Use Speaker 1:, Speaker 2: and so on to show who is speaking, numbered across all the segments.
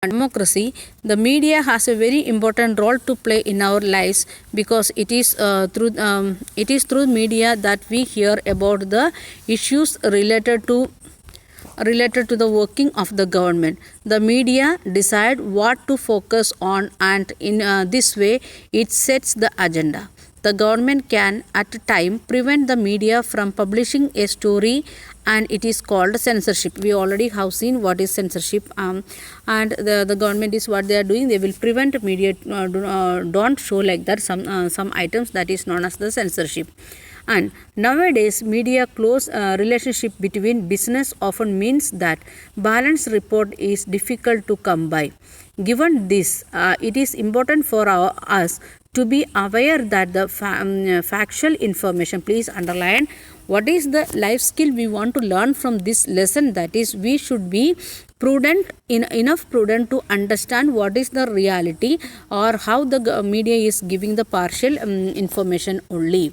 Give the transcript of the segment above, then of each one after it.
Speaker 1: democracy, the media has a very important role to play in our lives because it is through media that we hear about the issues related to the working of the government. The media decide what to focus on, and in this way it sets the agenda. The government can at a time prevent the media from publishing a story, and it is called censorship. We already have seen what is censorship, and the government is what they are doing. They will prevent media don't show like that some items, that is known as the censorship. And nowadays media close relationship between business often means that balanced report is difficult to come by. Given this, it is important for us to be aware that the factual information, please underline what is the life skill we want to learn from this lesson, that is we should be enough prudent to understand what is the reality or how the media is giving the partial information only.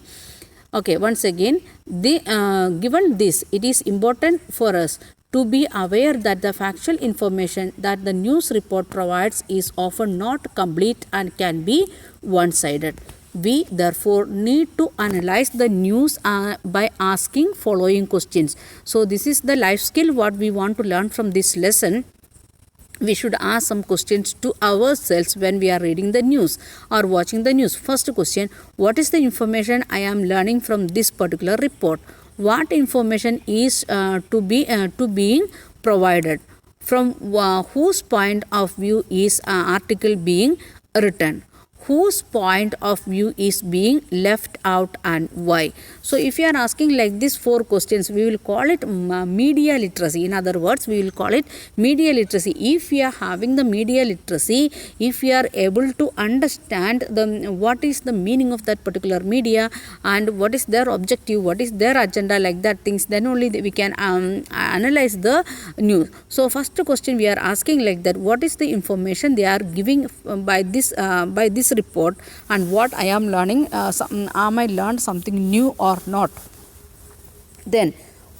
Speaker 1: Okay, once again, given this, it is important for us to be aware that the factual information that the news report provides is often not complete and can be one-sided. We therefore need to analyze the news by asking following questions. So this is the life skill what we want to learn from this lesson. We should ask some questions to ourselves when we are reading the news or watching the news. First question, what is the information I am learning from this particular report? What information is to being provided? From whose point of view is article being written? Whose point of view is being left out and why? So if you are asking like these 4 questions, we will call it media literacy. In other words, we will call it media literacy. If you are having the media literacy, if you are able to understand what is the meaning of that particular media and what is their objective, what is their agenda, like that things, then only we can analyze the news. So first question we are asking like that, what is the information they are giving by this report, and what I am learning, am I learned something new or not? Then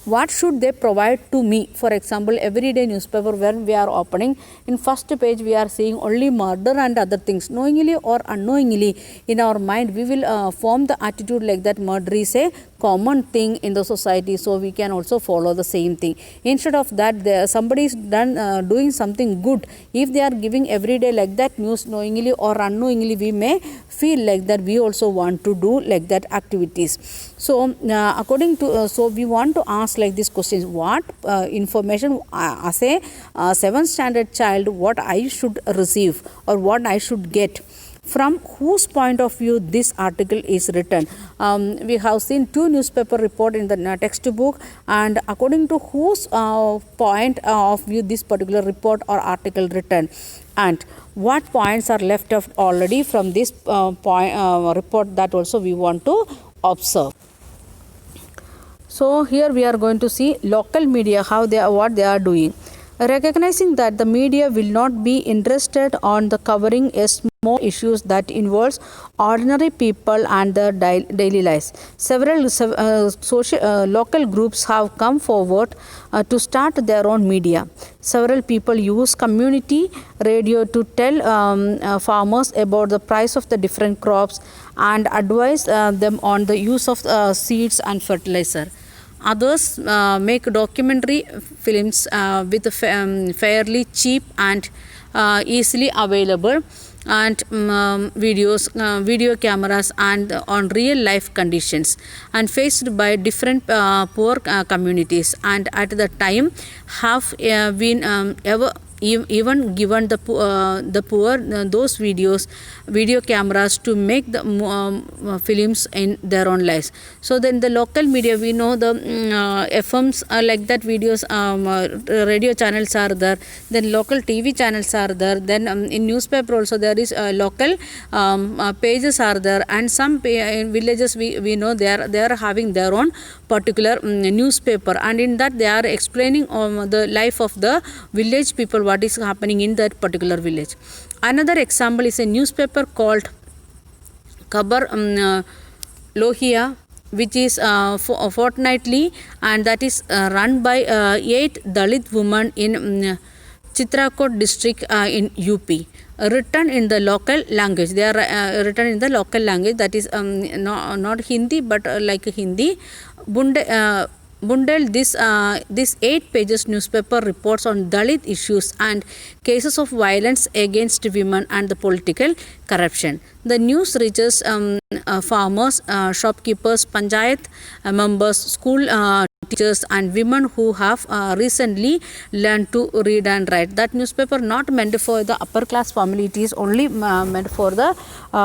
Speaker 1: what should they provide to me? For example, everyday newspaper when we are opening, in first page we are seeing only murder and other things. Knowingly or unknowingly, in our mind we will form the attitude like that murder is a common thing in the society, so we can also follow the same thing. Instead of that, somebody is doing something good. If they are giving everyday like that news, knowingly or unknowingly, we may feel like that we also want to do like that activities. So according to so we want to ask like these questions, what information as a 7th standard child, what I should receive or what I should get, from whose point of view this article is written. We have seen 2 newspaper report in the textbook, and according to whose point of view this particular report or article written, and what points are left off already from this report, that also we want to observe. So here we are going to see local media, what they are doing. Recognizing that the media will not be interested on the covering a small issues that involves ordinary people and their daily lives. Several local groups have come forward to start their own media. Several people use community radio to tell farmers about the price of the different crops and advise them on the use of seeds and fertilizer. Others make documentary films with fairly cheap and easily available and video cameras and on real life conditions and faced by different poor communities, and at the time have been even given the poor those video cameras to make the films in their own lives. So then the local media, we know the FMs like that, videos, radio channels are there, then local TV channels are there, then in newspaper also there is local pages are there, and some in villages we know they are having their own particular newspaper, and in that they are explaining the life of the village people, what is happening in that particular village. Another example is a newspaper called Khabar Lohia, which is fortnightly, and that is run by 8 Dalit women in Chitrakot district in UP. Written in the local language. They are written in the local language, that is not Hindi but like Hindi. Bundle, this 8 pages newspaper reports on Dalit issues and cases of violence against women and the political corruption. The news reaches farmers, shopkeepers, panchayat members, school teachers and women who have recently learned to read and write. That newspaper not meant for the upper class family, it is only meant for the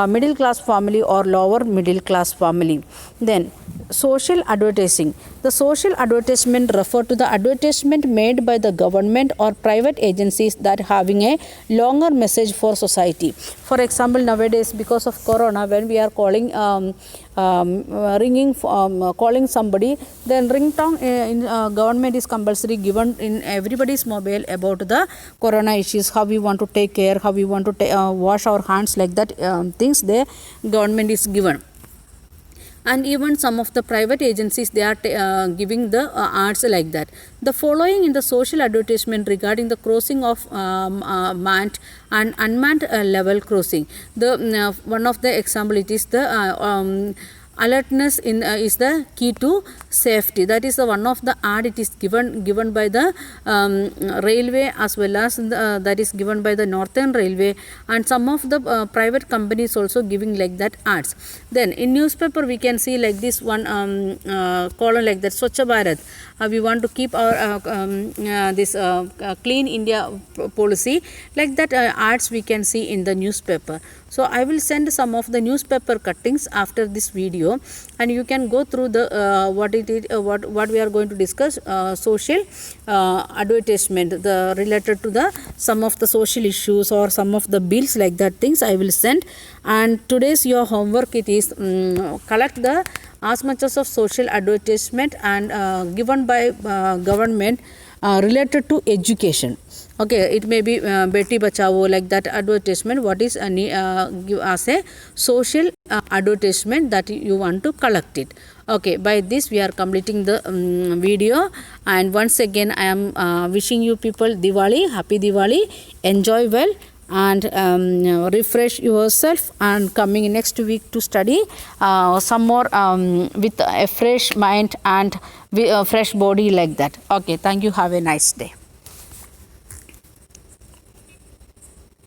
Speaker 1: middle class family or lower middle class family. Then social advertising. The social advertisement refer to the advertisement made by the government or private agencies that having a longer message for society. For example, nowadays because of corona, when we are calling calling somebody, then ringtone in government is compulsory given in everybody's mobile about the corona issues, how we want to take care, how we want to wash our hands, like that things the government is given. And even some of the private agencies, they are giving the ads like that. The following in the social advertisement regarding the crossing of manned and unmanned level crossing. The one of the example, it is the alertness in is the key to safety. That is the one of the ad, it is given by the railway, as well as that is given by the Northern Railway, and some of the private companies also giving like that ads. Then in newspaper we can see like this one column like that, Swachh Bharat. We want to keep our this clean India policy, like that ads we can see in the newspaper. So I will send some of the newspaper cuttings after this video, and you can go through the what we are going to discuss, social advertisement, the related to the some of the social issues or some of the bills, like that things I will send. And today's your homework, it is collect the as much as of social advertisement and given by government related to education. Okay, it may be Beti Bachao, like that advertisement, what is give as a social advertisement that you want to collect it. Okay, by this we are completing the video, and once again I am wishing you people Diwali, happy Diwali, enjoy well and refresh yourself, and coming next week to study some more with a fresh mind and fresh body, like that. Okay, thank you, have a nice day.